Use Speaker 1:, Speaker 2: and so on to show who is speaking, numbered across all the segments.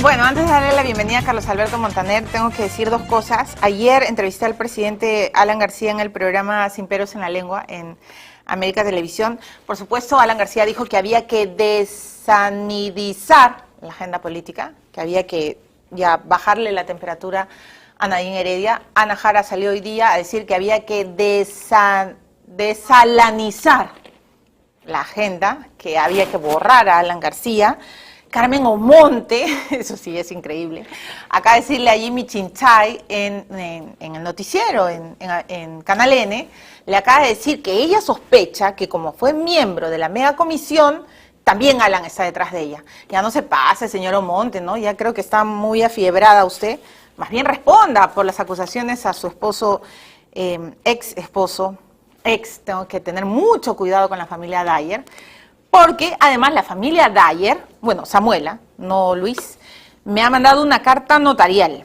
Speaker 1: Bueno, antes de darle la bienvenida a Carlos Alberto Montaner, tengo que decir dos cosas. Ayer entrevisté al presidente Alan García en el programa Sin Pelos en la Lengua en América Televisión. Por supuesto, Alan García dijo que había que desanidizar la agenda política, que había que ya bajarle la temperatura a Nadine Heredia. Ana Jara salió hoy día a decir que había que desalanizar la agenda, que había que borrar a Alan García. Carmen Omonte, eso sí es increíble, acaba de decirle a Jimmy Chinchay en el noticiero, en Canal N, le acaba de decir que ella sospecha que como fue miembro de la megacomisión, también Alan está detrás de ella. Ya no se pase, señor Omonte, ¿no? Ya creo que está muy afiebrada usted. Más bien responda por las acusaciones a su esposo, ex, tengo que tener mucho cuidado con la familia Dyer. Porque además la familia Dyer, bueno, Samuela, no Luis, me ha mandado una carta notarial.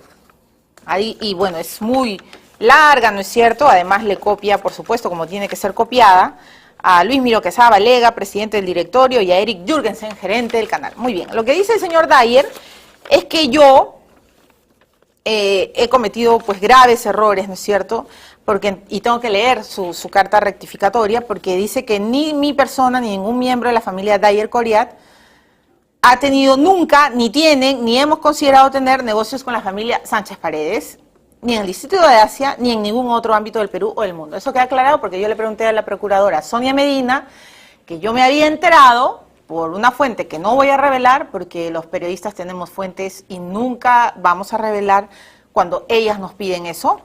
Speaker 1: Ahí, y bueno, es muy larga, ¿no es cierto? Además le copia, por supuesto, como tiene que ser copiada, a Luis Miro Quesada Valega, presidente del directorio, y a Eric Jürgensen, gerente del canal. Muy bien, lo que dice el señor Dyer es que yo he cometido pues graves errores, ¿no es cierto?, y tengo que leer su carta rectificatoria, porque dice que ni mi persona ni ningún miembro de la familia Dyer Coriat ha tenido nunca, ni tienen, ni hemos considerado tener negocios con la familia Sánchez Paredes, ni en el Distrito de Asia, ni en ningún otro ámbito del Perú o del mundo. Eso queda aclarado porque yo le pregunté a la procuradora Sonia Medina que yo me había enterado por una fuente que no voy a revelar, porque los periodistas tenemos fuentes y nunca vamos a revelar cuando ellas nos piden eso,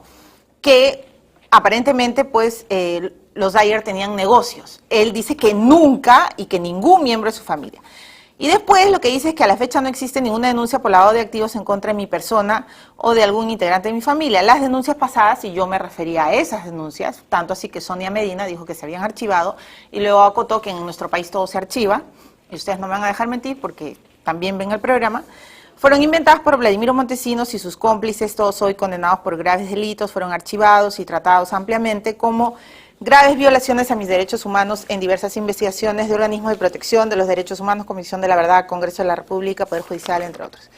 Speaker 1: que aparentemente, pues, los Dyer tenían negocios. Él dice que nunca y que ningún miembro de su familia. Y después lo que dice es que a la fecha no existe ninguna denuncia por lavado de activos en contra de mi persona o de algún integrante de mi familia. Las denuncias pasadas, y yo me refería a esas denuncias, tanto así que Sonia Medina dijo que se habían archivado, y luego acotó que en nuestro país todo se archiva, y ustedes no me van a dejar mentir porque también ven el programa, fueron inventadas por Vladimiro Montesinos y sus cómplices, todos hoy condenados por graves delitos, fueron archivados y tratados ampliamente como graves violaciones a mis derechos humanos en diversas investigaciones de organismos de protección de los derechos humanos, Comisión de la Verdad, Congreso de la República, Poder Judicial, entre otros.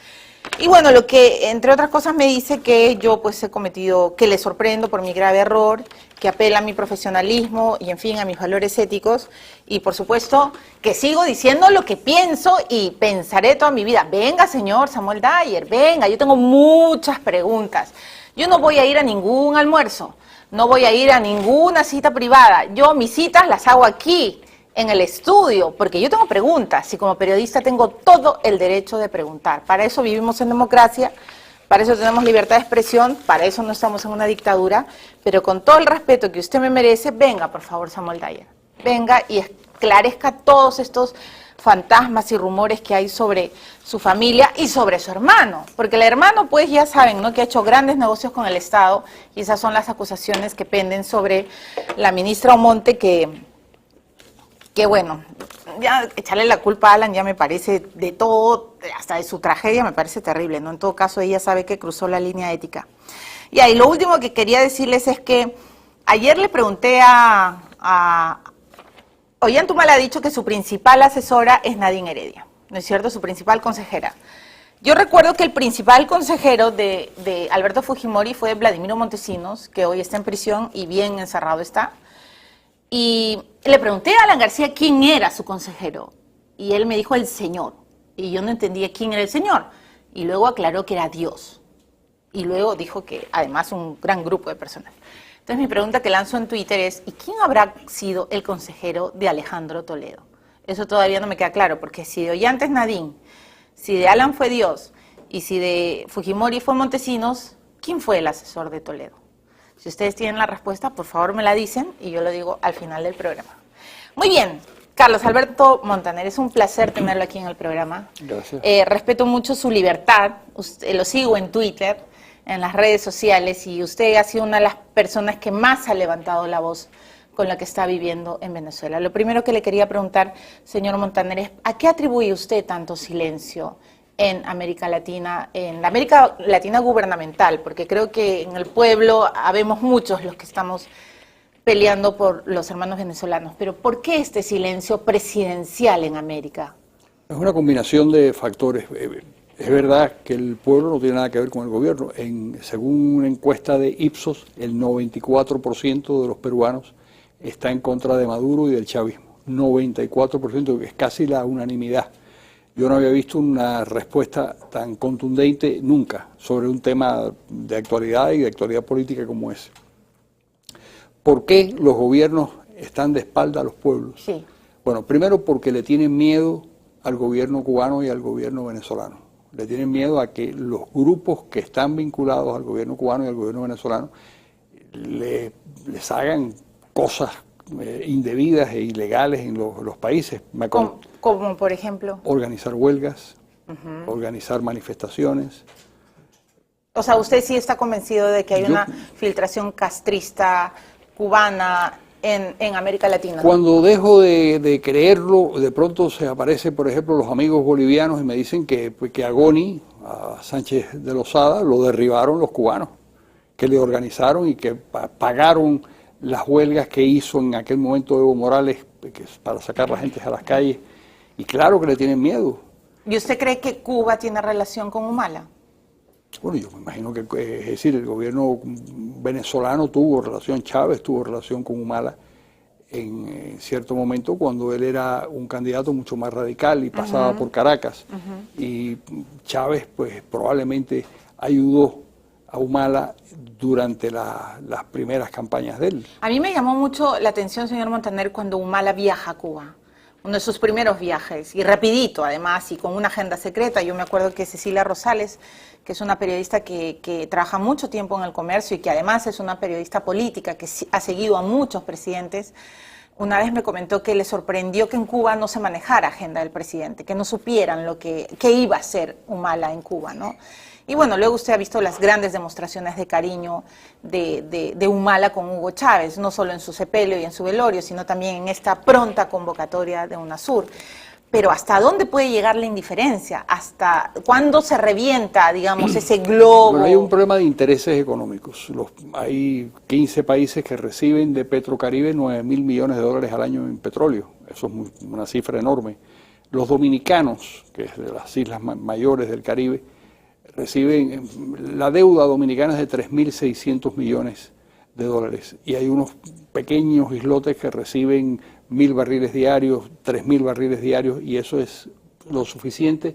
Speaker 1: Y bueno, lo que, entre otras cosas, me dice que yo pues he cometido, que le sorprendo por mi grave error, que apela a mi profesionalismo y, en fin, a mis valores éticos. Y, por supuesto, que sigo diciendo lo que pienso y pensaré toda mi vida. Venga, señor Samuel Dyer, venga, yo tengo muchas preguntas. Yo no voy a ir a ningún almuerzo, no voy a ir a ninguna cita privada. Yo mis citas las hago aquí, en el estudio, porque yo tengo preguntas y como periodista tengo todo el derecho de preguntar. Para eso vivimos en democracia, para eso tenemos libertad de expresión, para eso no estamos en una dictadura, pero con todo el respeto que usted me merece, venga, por favor, Samuel Dyer, venga y esclarezca todos estos fantasmas y rumores que hay sobre su familia y sobre su hermano, porque el hermano, pues ya saben, ¿no?, que ha hecho grandes negocios con el Estado, y esas son las acusaciones que penden sobre la ministra Omonte, que bueno, ya echarle la culpa a Alan ya me parece de todo, hasta de su tragedia me parece terrible, ¿no? En todo caso, ella sabe que cruzó la línea ética. Y ahí lo último que quería decirles es que ayer le pregunté Ollantúmal ha dicho que su principal asesora es Nadine Heredia, ¿no es cierto?, su principal consejera. Yo recuerdo que el principal consejero de Alberto Fujimori fue Vladimiro Montesinos, que hoy está en prisión y bien encerrado está. Y le pregunté a Alan García quién era su consejero, y él me dijo el Señor, y yo no entendía quién era el Señor, y luego aclaró que era Dios, y luego dijo que además un gran grupo de personas. Entonces mi pregunta que lanzo en Twitter es, ¿y quién habrá sido el consejero de Alejandro Toledo? Eso todavía no me queda claro, porque si de Ollanta es Nadine, si de Alan fue Dios, y si de Fujimori fue Montesinos, ¿quién fue el asesor de Toledo? Si ustedes tienen la respuesta, por favor me la dicen y yo lo digo al final del programa. Muy bien, Carlos Alberto Montaner, es un placer tenerlo aquí en el programa.
Speaker 2: Gracias.
Speaker 1: Respeto mucho su libertad, lo sigo en Twitter, en las redes sociales, y usted ha sido una de las personas que más ha levantado la voz con la que está viviendo en Venezuela. Lo primero que le quería preguntar, señor Montaner, es ¿a qué atribuye usted tanto silencio en América Latina, en la América Latina gubernamental? Porque creo que en el pueblo habemos muchos los que estamos peleando por los hermanos venezolanos, pero ¿por qué este silencio presidencial en América?
Speaker 2: Es una combinación de factores. Es verdad que el pueblo no tiene nada que ver con el gobierno. Según una encuesta de Ipsos, el 94% de los peruanos está en contra de Maduro y del chavismo. 94%, que es casi la unanimidad. Yo no había visto una respuesta tan contundente nunca sobre un tema de actualidad y de actualidad política como ese. ¿Por qué los gobiernos están de espalda a los pueblos?
Speaker 1: Sí.
Speaker 2: Bueno, primero porque le tienen miedo al gobierno cubano y al gobierno venezolano. Le tienen miedo a que los grupos que están vinculados al gobierno cubano y al gobierno venezolano les hagan cosas indebidas e ilegales en los países.
Speaker 1: Como por ejemplo.
Speaker 2: Organizar huelgas, organizar manifestaciones.
Speaker 1: O sea, usted sí está convencido de que hay una filtración castrista cubana en América Latina, ¿no?
Speaker 2: Cuando dejo de creerlo, de pronto se aparecen, por ejemplo, los amigos bolivianos y me dicen que a Goni, a Sánchez de Lozada, lo derribaron los cubanos, que le organizaron y que pagaron las huelgas que hizo en aquel momento Evo Morales para sacar a la gente a las calles. Y claro que le tienen miedo.
Speaker 1: ¿Y usted cree que Cuba tiene relación con Humala?
Speaker 2: Bueno, yo me imagino que, es decir, el gobierno venezolano tuvo relación, Chávez tuvo relación con Humala en cierto momento cuando él era un candidato mucho más radical y pasaba por Caracas. Y Chávez, pues, probablemente ayudó a Humala durante las primeras campañas de él.
Speaker 1: A mí me llamó mucho la atención, señor Montaner, cuando Humala viaja a Cuba. Uno de sus primeros viajes, y rapidito además, y con una agenda secreta. Yo me acuerdo que Cecilia Rosales, que es una periodista que trabaja mucho tiempo en el comercio y que además es una periodista política que ha seguido a muchos presidentes, una vez me comentó que le sorprendió que en Cuba no se manejara agenda del presidente, que no supieran qué iba a hacer Humala en Cuba, ¿no? Y bueno, luego usted ha visto las grandes demostraciones de cariño de Humala con Hugo Chávez, no solo en su sepelio y en su velorio, sino también en esta pronta convocatoria de UNASUR. Pero ¿hasta dónde puede llegar la indiferencia? ¿Hasta cuándo se revienta, digamos, ese globo?
Speaker 2: Bueno, hay un problema de intereses económicos. Hay 15 países que reciben de Petrocaribe 9.000 millones de dólares al año en petróleo. Eso es una cifra enorme. Los dominicanos, que es de las islas mayores del Caribe, reciben, la deuda dominicana es de 3.600 millones de dólares y hay unos pequeños islotes que reciben 1.000 barriles diarios, 3.000 barriles diarios y eso es lo suficiente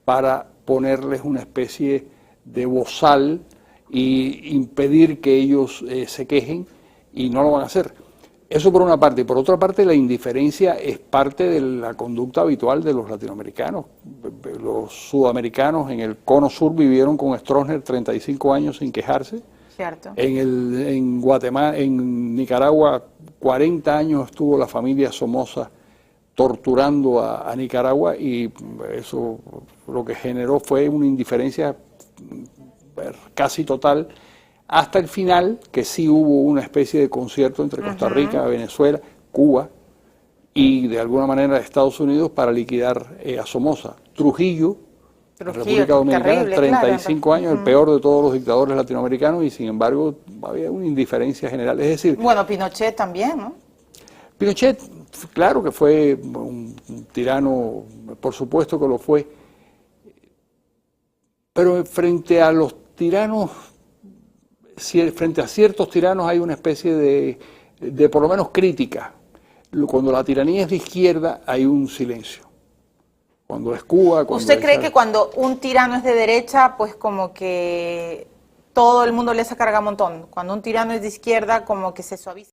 Speaker 2: para ponerles una especie de bozal y impedir que ellos se quejen y no lo van a hacer. Eso por una parte. Y por otra parte, la indiferencia es parte de la conducta habitual de los latinoamericanos. Los sudamericanos en el cono sur vivieron con Stroessner 35 años sin quejarse.
Speaker 1: Cierto.
Speaker 2: En Guatemala, en Nicaragua, 40 años estuvo la familia Somoza torturando a Nicaragua y eso lo que generó fue una indiferencia casi total. Hasta el final, que sí hubo una especie de concierto entre Costa Rica, Venezuela, Cuba y de alguna manera Estados Unidos para liquidar a Somoza. Trujillo, República Dominicana,
Speaker 1: terrible,
Speaker 2: 35
Speaker 1: claro.
Speaker 2: años, el peor de todos los dictadores latinoamericanos y sin embargo había una indiferencia general. Es decir,
Speaker 1: bueno, Pinochet también, ¿no?
Speaker 2: Pinochet, claro que fue un tirano, por supuesto que lo fue, pero frente a los tiranos, frente a ciertos tiranos hay una especie de por lo menos crítica. Cuando la tiranía es de izquierda hay un silencio. Cuando es Cuba...
Speaker 1: ¿Usted cree que cuando un tirano es de derecha, pues como que todo el mundo le hace carga montón? Cuando un tirano es de izquierda, como que se suaviza.